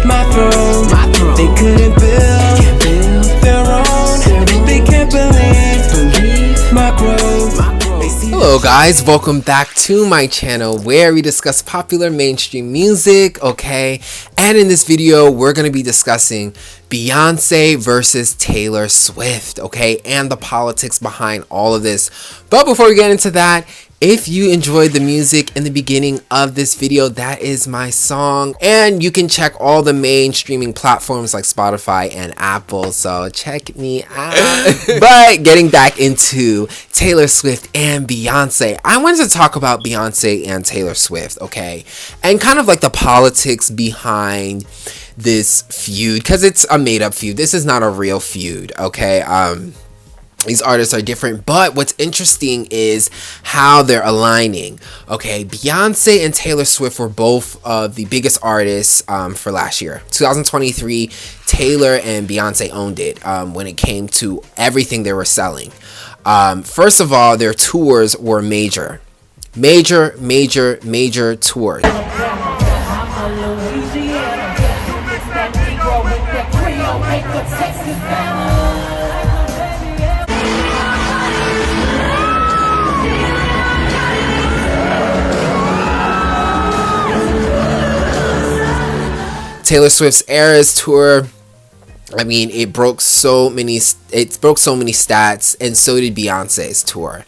my throne. They couldn't build their own. They can't believe my growth. Hello guys, welcome back to my channel where we discuss popular mainstream music, okay? And in this video, we're going to be discussing Beyoncé versus Taylor Swift, okay? And the politics behind all of this. But before we get into that, if you enjoyed the music in the beginning of this video, that is my song. And you can check all the main streaming platforms like Spotify and Apple, so check me out. But getting back into Taylor Swift and Beyoncé, I wanted to talk about Beyoncé and Taylor Swift, okay? And kind of like the politics behind this feud, because it's a made-up feud. This is not a real feud, okay? These artists are different, but what's interesting is how they're aligning. Okay, Beyoncé and Taylor Swift were both the biggest artists for last year. 2023, Taylor and Beyoncé owned it when it came to everything they were selling. First of all, their tours were major tours. Taylor Swift's Eras tour, I mean, it broke so many stats, and so did Beyonce's tour.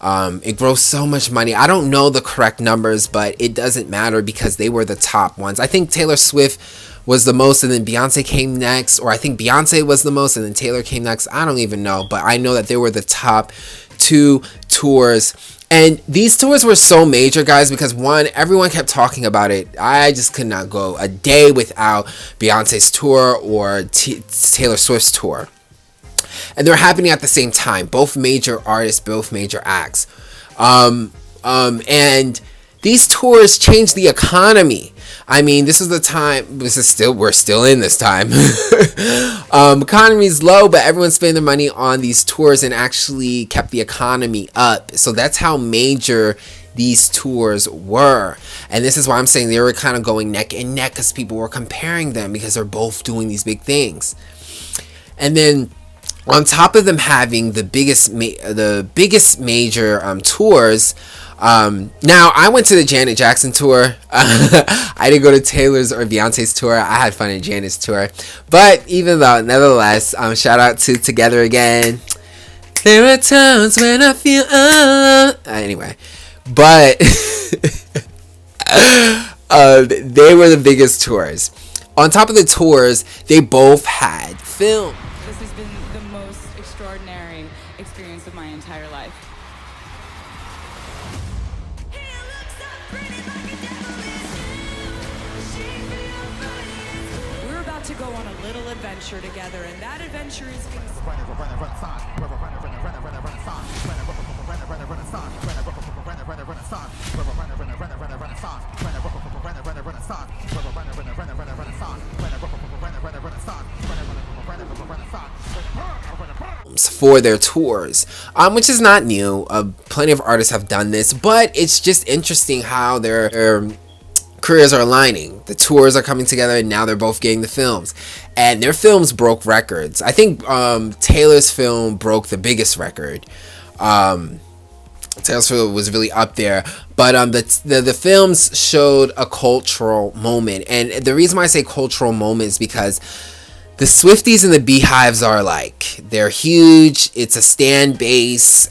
It grossed so much money. I don't know the correct numbers, but it doesn't matter because they were the top ones. I think Taylor Swift was the most, and then Beyonce came next, or I think Beyonce was the most and then Taylor came next. I don't even know, but I know that they were the top two tours. And these tours were so major, guys, because one, everyone kept talking about it. I just could not go a day without Beyonce's tour or Taylor Swift's tour. And they're happening at the same time. Both major artists, both major acts. And these tours changed the economy. I mean, this is the time, we're still in this time. Economy's low, but everyone's spending their money on these tours and actually kept the economy up. So that's how major these tours were. And this is why I'm saying they were kind of going neck and neck, because people were comparing them because they're both doing these big things. And then on top of them having the biggest major tours, now I went to the Janet Jackson tour. I didn't go to Taylor's or Beyonce's tour. I had fun at Janet's tour. But even though, nevertheless, shout out to Together Again. There are times when I feel alone. Anyway, but they were the biggest tours. On top of the tours, they both had film. This has been the most extraordinary experience of my entire life. We're about to go on a little adventure together, and that adventure is going to... for their tours, which is not new. Plenty of artists have done this, but it's just interesting how their careers are aligning. The tours are coming together, and now they're both getting the films, and their films broke records. I think Taylor's film broke the biggest record. Taylor's film was really up there, but the films showed a cultural moment, and the reason why I say cultural moment is because the Swifties and the Beehives are like, they're huge. It's a stand base.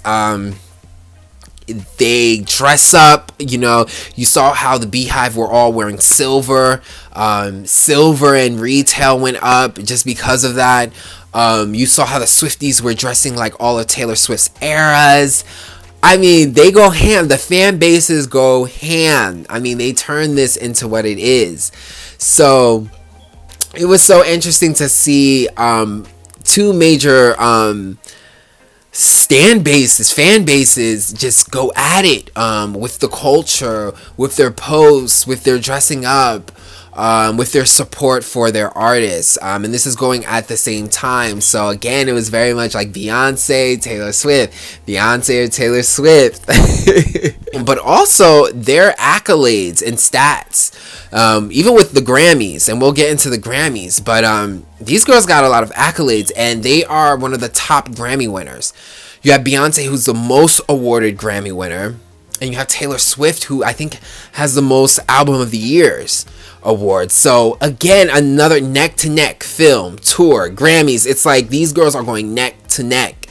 They dress up, you know. You saw how the Beehive were all wearing silver. Silver and retail went up just because of that. You saw how the Swifties were dressing like all of Taylor Swift's eras. I mean, they go ham. The fan bases go ham. I mean, they turn this into what it is. So it was so interesting to see two major fan bases just go at it with the culture, with their posts, with their dressing up. with their support for their artists. And this is going at the same time. So again, it was very much like Beyonce, Taylor Swift, Beyonce or Taylor Swift. But also their accolades and stats, even with the Grammys, and we'll get into the Grammys, but these girls got a lot of accolades, and they are one of the top Grammy winners. You have Beyonce, who's the most awarded Grammy winner, and you have Taylor Swift, who I think has the most Album of the Years awards. So again, another neck to neck film, tour, Grammys. It's like these girls are going neck to neck.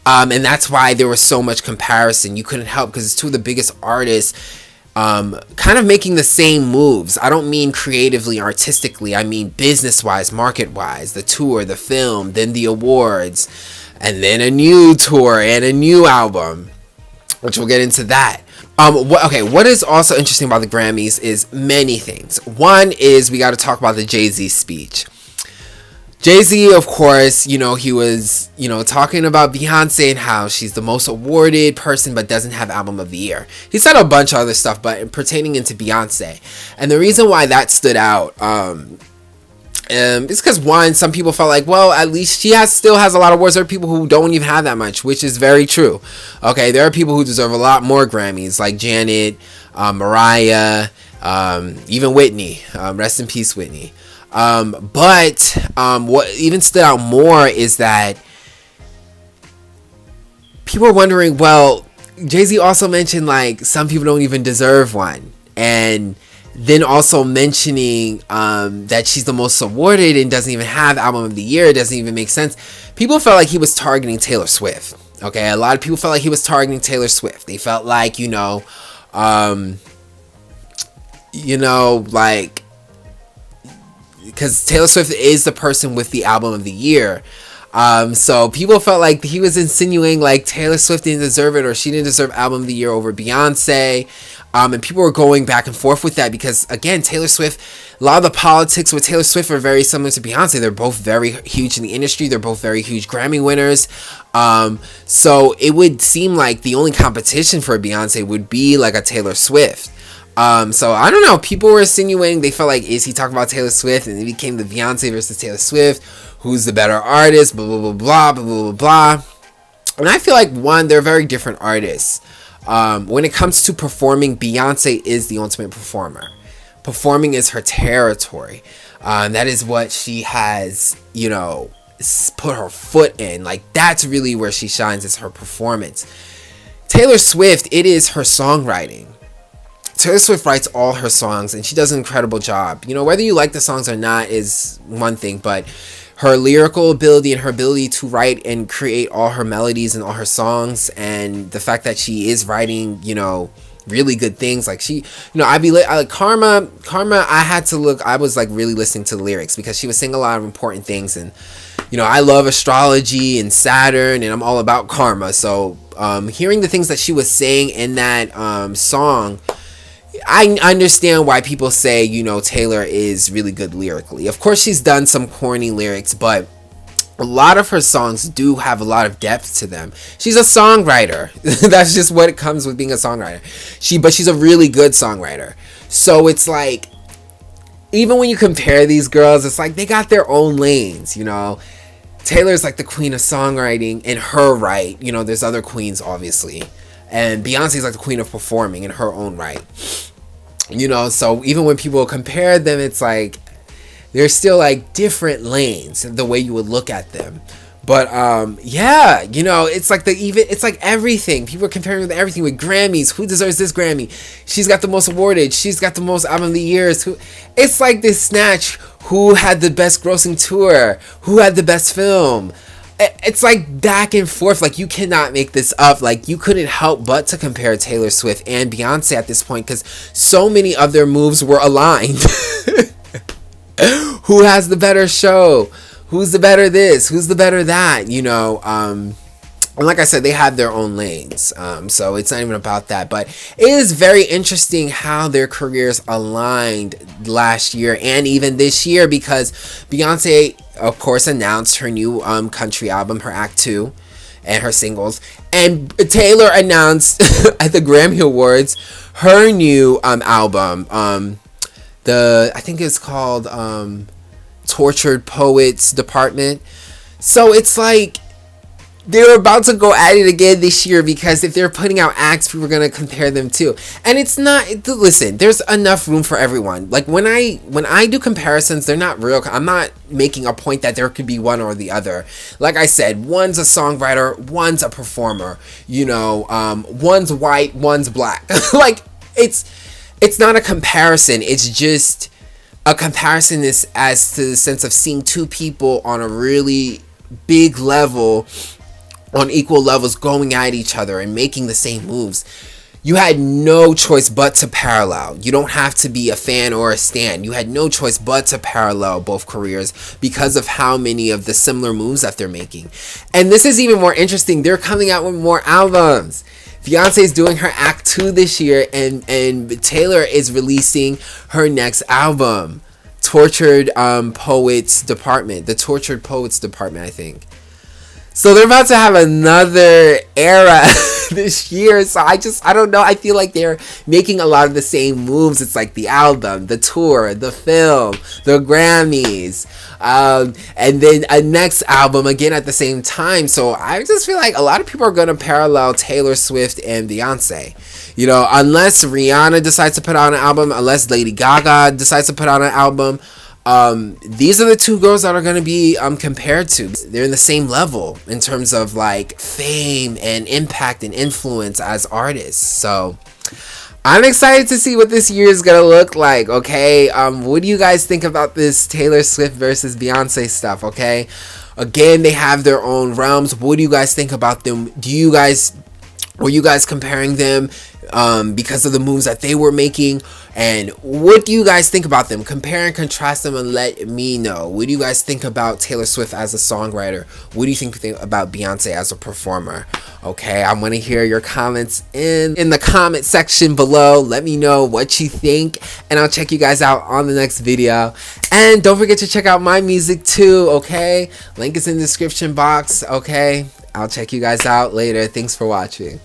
And that's why there was so much comparison. You couldn't help, because it's two of the biggest artists kind of making the same moves. I don't mean creatively, artistically. I mean business-wise, market-wise. The tour, the film, then the awards, and then a new tour and a new album, which we'll get into that. What is also interesting about the Grammys is many things. One is we got to talk about the Jay-Z speech. Jay-Z, of course, he was, talking about Beyonce and how she's the most awarded person but doesn't have Album of the Year. He said a bunch of other stuff, but pertaining into Beyonce. And the reason why that stood out it's because, one, some people felt like, well, at least she still has a lot of awards. There are people who don't even have that much, which is very true. Okay, there are people who deserve a lot more Grammys, like Janet, Mariah, even Whitney. Rest in peace, Whitney. But what even stood out more is that people are wondering, well, Jay-Z also mentioned like some people don't even deserve one, and then also mentioning that she's the most awarded and doesn't even have Album of the Year. It doesn't even make sense. People felt like he was targeting Taylor Swift. Okay, a lot of people felt like he was targeting Taylor Swift. They felt like, like, because Taylor Swift is the person with the Album of the Year. So people felt like he was insinuating like Taylor Swift didn't deserve it, or she didn't deserve Album of the Year over Beyonce. And people were going back and forth with that because, again, Taylor Swift, a lot of the politics with Taylor Swift are very similar to Beyonce. They're both very huge in the industry. They're both very huge Grammy winners. So it would seem like the only competition for Beyonce would be like a Taylor Swift. So I don't know. People were insinuating, they felt like, is he talking about Taylor Swift? And it became the Beyonce versus Taylor Swift. Who's the better artist? Blah, blah, blah, blah, blah, blah, blah. And I feel like, one, they're very different artists. When it comes to performing, Beyonce is the ultimate performer. Performing is her territory. That is what she has, put her foot in. Like, that's really where she shines, is her performance. Taylor Swift, it is her songwriting. Taylor Swift writes all her songs, and she does an incredible job. Whether you like the songs or not is one thing, but her lyrical ability and her ability to write and create all her melodies and all her songs, and the fact that she is writing, really good things. Like I'd be like Karma, I had to look, I was like really listening to the lyrics because she was saying a lot of important things, and I love astrology and Saturn, and I'm all about karma. So hearing the things that she was saying in that song, I understand why people say, Taylor is really good lyrically. Of course, she's done some corny lyrics, but a lot of her songs do have a lot of depth to them. She's a songwriter. That's just what it comes with being a songwriter. But she's a really good songwriter. So it's like, even when you compare these girls, it's like they got their own lanes, Taylor's like the queen of songwriting in her right. There's other queens, obviously. And Beyonce's like the queen of performing in her own right. So even when people compare them, it's like they're still like different lanes, the way you would look at them. But it's like it's like everything. People are comparing with everything, with Grammys. Who deserves this Grammy? She's got the most awarded. She's got the most Album of the Years. It's like this snatch. Who had the best grossing tour? Who had the best film? It's like back and forth. Like, you cannot make this up. Like, you couldn't help but to compare Taylor Swift and Beyonce at this point, because so many of their moves were aligned. Who has the better show? Who's the better this? Who's the better that? And like I said, they have their own lanes. So it's not even about that. But it is very interesting how their careers aligned last year and even this year, because Beyonce, of course, announced her new country album, her Act 2, and her singles. And Taylor announced at the Grammy Awards her new album, I think it's called Tortured Poets Department. So it's like they're about to go at it again this year, because if they're putting out acts, people are going to compare them too. And it's not, listen, there's enough room for everyone. Like when I do comparisons, they're not real. I'm not making a point that there could be one or the other. Like I said, one's a songwriter, one's a performer, you know, one's white, one's black. Like it's not a comparison. It's just a comparison is as to the sense of seeing two people on a really big level, on equal levels, going at each other and making the same moves. You had no choice but to parallel. You don't have to be a fan or a stan. You had no choice but to parallel both careers because of how many of the similar moves that they're making. And this is even more interesting. They're coming out with more albums. Beyonce is doing her Act 2 this year, and Taylor is releasing her next album, Tortured Poets Department. The Tortured Poets Department, I think. So they're about to have another era this year. So I don't know. I feel like they're making a lot of the same moves. It's like the album, the tour, the film, the Grammys, and then a next album again at the same time. So I just feel like a lot of people are going to parallel Taylor Swift and Beyonce. You know, unless Rihanna decides to put out an album, unless Lady Gaga decides to put out an album. These are the two girls that are going to be compared to. They're in the same level in terms of like fame and impact and influence as artists. So I'm excited to see what this year is going to look like, okay? What do you guys think about this Taylor Swift versus Beyonce stuff, okay? Again, they have their own realms. What do you guys think about them? Were you guys comparing them because of the moves that they were making? And what do you guys think about them? Compare and contrast them and let me know. What do you guys think about Taylor Swift as a songwriter? What do you think about Beyonce as a performer? Okay, I want to hear your comments in the comment section below. Let me know what you think, and I'll check you guys out on the next video. And don't forget to check out my music too, okay? Link is in the description box, okay? I'll check you guys out later. Thanks for watching.